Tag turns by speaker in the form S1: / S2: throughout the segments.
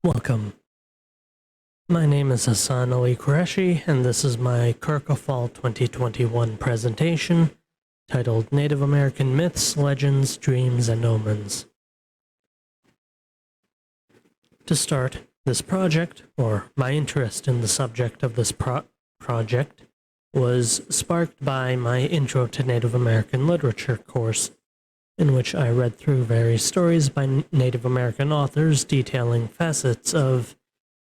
S1: Welcome. My name is Hassan Ali Qureshi, and this is my Fall 2021 presentation titled Native American Myths, Legends, Dreams, and Omens. To start, this project, or my interest in the subject of this project, was sparked by my Intro to Native American Literature course, in which I read through various stories by Native American authors detailing facets of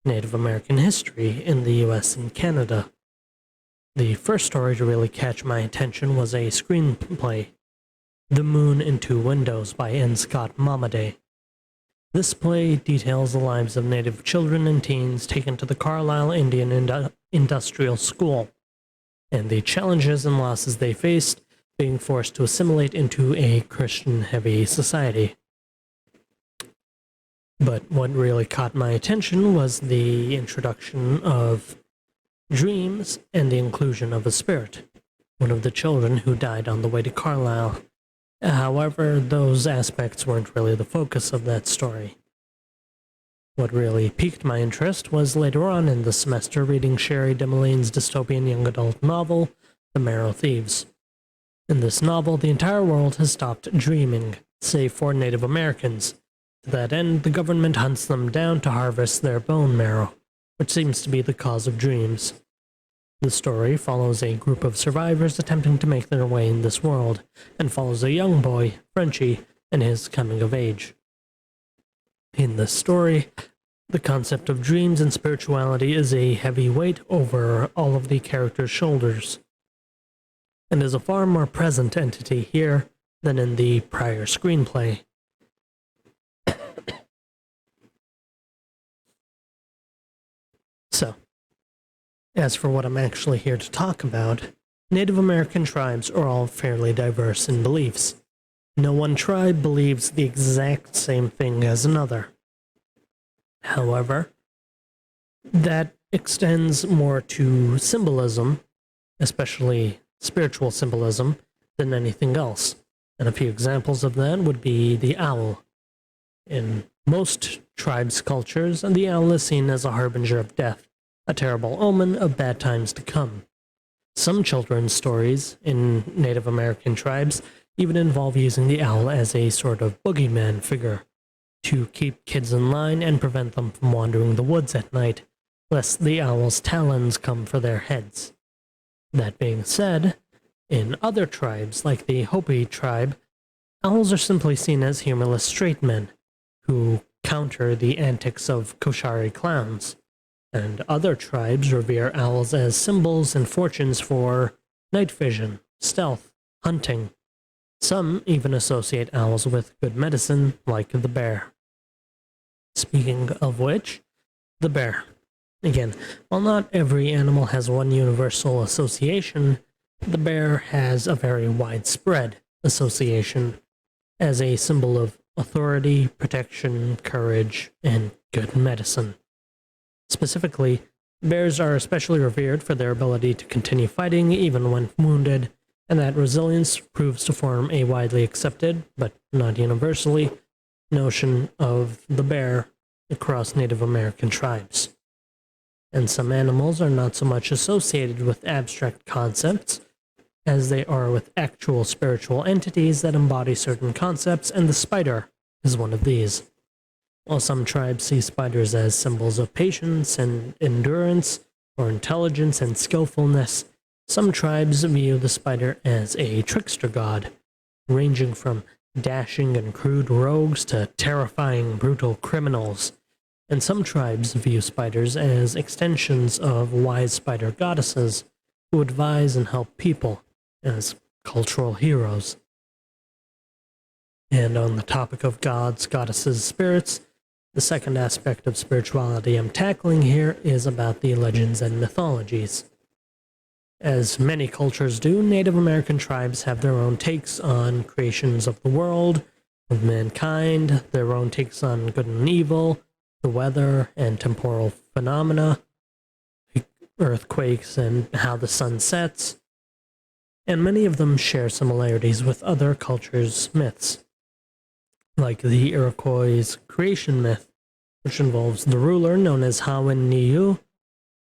S1: Native American history in the US and Canada. The first story to really catch my attention was a screenplay, The Moon in Two Windows by N. Scott Momaday. This play details the lives of Native children and teens taken to the Carlisle Indian Industrial School, and the challenges and losses they faced being forced to assimilate into a Christian-heavy society. But what really caught my attention was the introduction of dreams and the inclusion of a spirit, one of the children who died on the way to Carlisle. However, those aspects weren't really the focus of that story. What really piqued my interest was later on in the semester reading Cherie Dimaline's dystopian young adult novel, The Marrow Thieves. In this novel, the entire world has stopped dreaming, save for Native Americans. To that end, the government hunts them down to harvest their bone marrow, which seems to be the cause of dreams. The story follows a group of survivors attempting to make their way in this world, and follows a young boy, Frenchie, and his coming of age. In this story, the concept of dreams and spirituality is a heavy weight over all of the characters' shoulders, and is a far more present entity here than in the prior screenplay. So, as for what I'm actually here to talk about, Native American tribes are all fairly diverse in beliefs. No one tribe believes the exact same thing as another. However, that extends more to symbolism, especially spiritual symbolism, than anything else. And a few examples of that would be the owl. In most tribes' cultures, the owl is seen as a harbinger of death, a terrible omen of bad times to come. Some children's stories in Native American tribes even involve using the owl as a sort of boogeyman figure to keep kids in line and prevent them from wandering the woods at night, lest the owl's talons come for their heads. That being said, in other tribes, like the Hopi tribe, owls are simply seen as humorless straight men who counter the antics of koshari clowns, and other tribes revere owls as symbols and fortunes for night vision, stealth, hunting. Some even associate owls with good medicine, like the bear. Speaking of which, the bear. Again, while not every animal has one universal association, the bear has a very widespread association as a symbol of authority, protection, courage, and good medicine. Specifically, bears are especially revered for their ability to continue fighting even when wounded, and that resilience proves to form a widely accepted, but not universally, notion of the bear across Native American tribes. And some animals are not so much associated with abstract concepts as they are with actual spiritual entities that embody certain concepts, and the spider is one of these. While some tribes see spiders as symbols of patience and endurance, or intelligence and skillfulness, some tribes view the spider as a trickster god, ranging from dashing and crude rogues to terrifying, brutal criminals. And some tribes view spiders as extensions of wise spider goddesses who advise and help people as cultural heroes. And on the topic of gods, goddesses, spirits, the second aspect of spirituality I'm tackling here is about the legends and mythologies. As many cultures do, Native American tribes have their own takes on creations of the world, of mankind, their own takes on good and evil, the weather and temporal phenomena, earthquakes and how the sun sets, and many of them share similarities with other cultures' myths. like the Iroquois' creation myth, which involves the ruler, known as Hawen Niu,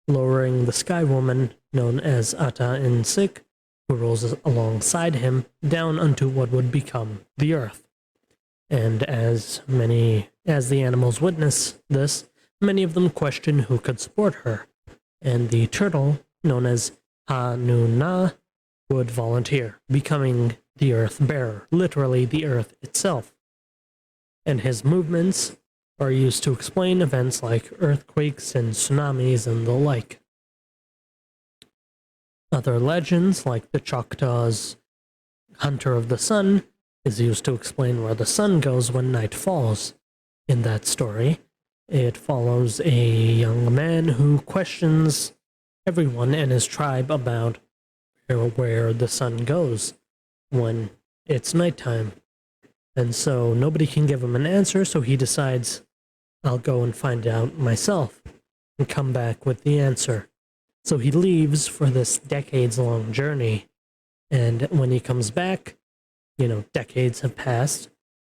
S1: lowering the sky woman, known as Ata In Sik, who rolls alongside him, down unto what would become the earth. And as the animals witness this, many of them question who could support her, and the turtle, known as Ha Nu Na, would volunteer, becoming the earth bearer, literally the earth itself. And his movements are used to explain events like earthquakes and tsunamis and the like. Other legends, like the Choctaw's Hunter of the Sun, is used to explain where the sun goes when night falls. In that story, it follows a young man who questions everyone in his tribe about where the sun goes when it's nighttime. And so nobody can give him an answer, so he decides, I'll go and find out myself and come back with the answer. So he leaves for this decades-long journey, and when he comes back, decades have passed,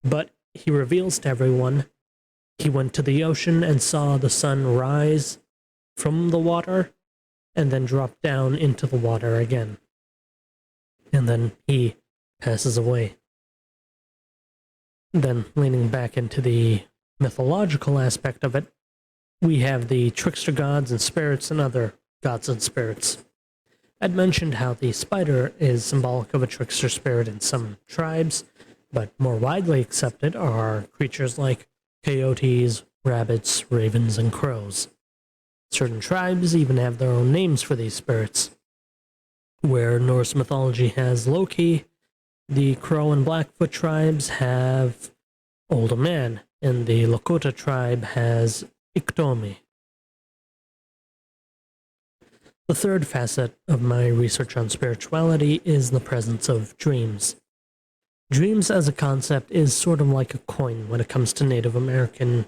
S1: but he reveals to everyone he went to the ocean and saw the sun rise from the water and then drop down into the water again. And then he passes away. Then, leaning back into the mythological aspect of it, we have the trickster gods and spirits and other gods and spirits. I'd mentioned how the spider is symbolic of a trickster spirit in some tribes, but more widely accepted are creatures like coyotes, rabbits, ravens, and crows. Certain tribes even have their own names for these spirits. Where Norse mythology has Loki, the Crow and Blackfoot tribes have Old Man, and the Lakota tribe has Iktomi. The third facet of my research on spirituality is the presence of dreams. Dreams as a concept is sort of like a coin when it comes to Native American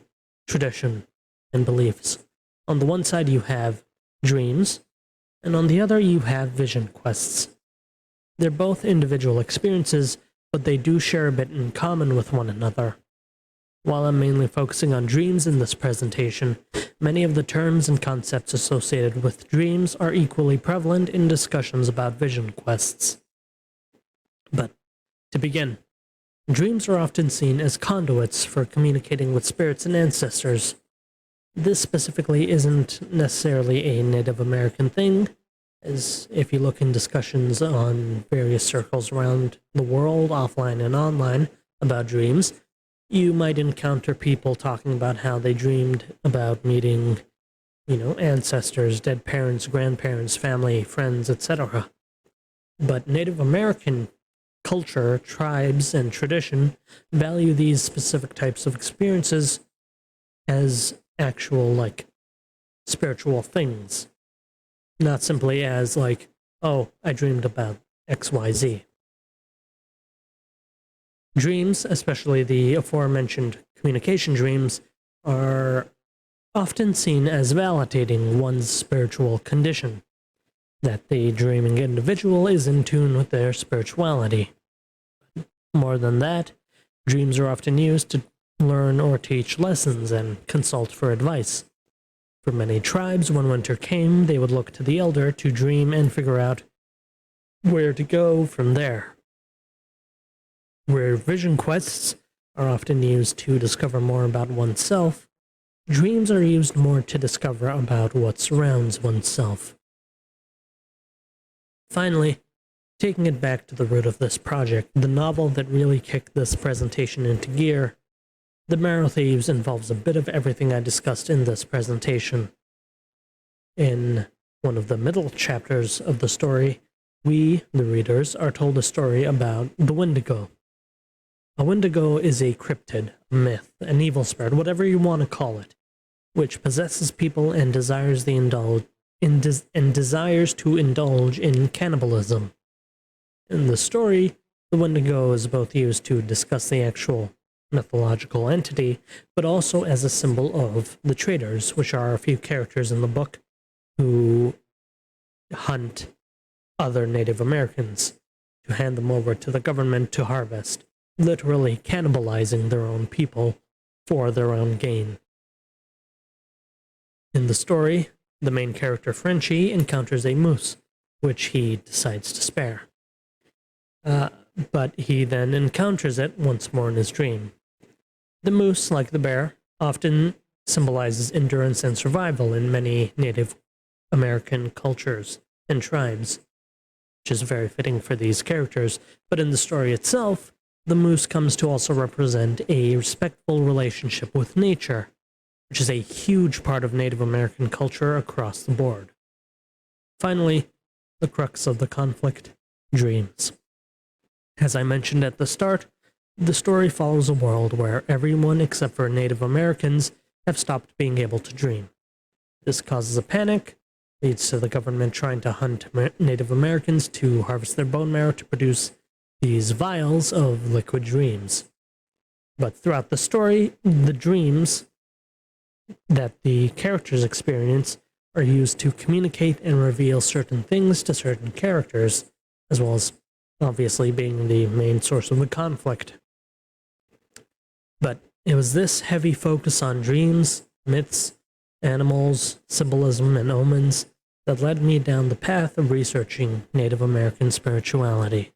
S1: tradition and beliefs. On the one side you have dreams, and on the other you have vision quests. They're both individual experiences, but they do share a bit in common with one another. While I'm mainly focusing on dreams in this presentation, many of the terms and concepts associated with dreams are equally prevalent in discussions about vision quests. But to begin, dreams are often seen as conduits for communicating with spirits and ancestors. This specifically isn't necessarily a Native American thing, as if you look in discussions on various circles around the world, offline and online, about dreams, you might encounter people talking about how they dreamed about meeting, ancestors, dead parents, grandparents, family, friends, etc. But Native American culture, tribes, and tradition value these specific types of experiences as actual, spiritual things. Not simply as, oh, I dreamed about XYZ. Dreams, especially the aforementioned communication dreams, are often seen as validating one's spiritual condition, that the dreaming individual is in tune with their spirituality. More than that, dreams are often used to learn or teach lessons and consult for advice. For many tribes, when winter came, they would look to the elder to dream and figure out where to go from there. Where vision quests are often used to discover more about oneself, dreams are used more to discover about what surrounds oneself. Finally, taking it back to the root of this project, the novel that really kicked this presentation into gear, The Marrow Thieves, involves a bit of everything I discussed in this presentation. In one of the middle chapters of the story, we, the readers, are told a story about the Wendigo. A Wendigo is a cryptid, a myth, an evil spirit, whatever you want to call it, which possesses people and desires to indulge in cannibalism. In the story, the Wendigo is both used to discuss the actual mythological entity, but also as a symbol of the traders, which are a few characters in the book who hunt other Native Americans to hand them over to the government to harvest, literally cannibalizing their own people for their own gain. In the story, the main character Frenchie encounters a moose, which he decides to spare. But he then encounters it once more in his dream. The moose, like the bear, often symbolizes endurance and survival in many Native American cultures and tribes, which is very fitting for these characters. But in the story itself, the moose comes to also represent a respectful relationship with nature, which is a huge part of Native American culture across the board. Finally, the crux of the conflict, dreams. As I mentioned at the start, the story follows a world where everyone except for Native Americans have stopped being able to dream. This causes a panic, leads to the government trying to hunt Native Americans to harvest their bone marrow to produce these vials of liquid dreams. But throughout the story, the dreams that the characters experience are used to communicate and reveal certain things to certain characters, as well as obviously being the main source of the conflict. But it was this heavy focus on dreams, myths, animals, symbolism, and omens that led me down the path of researching Native American spirituality.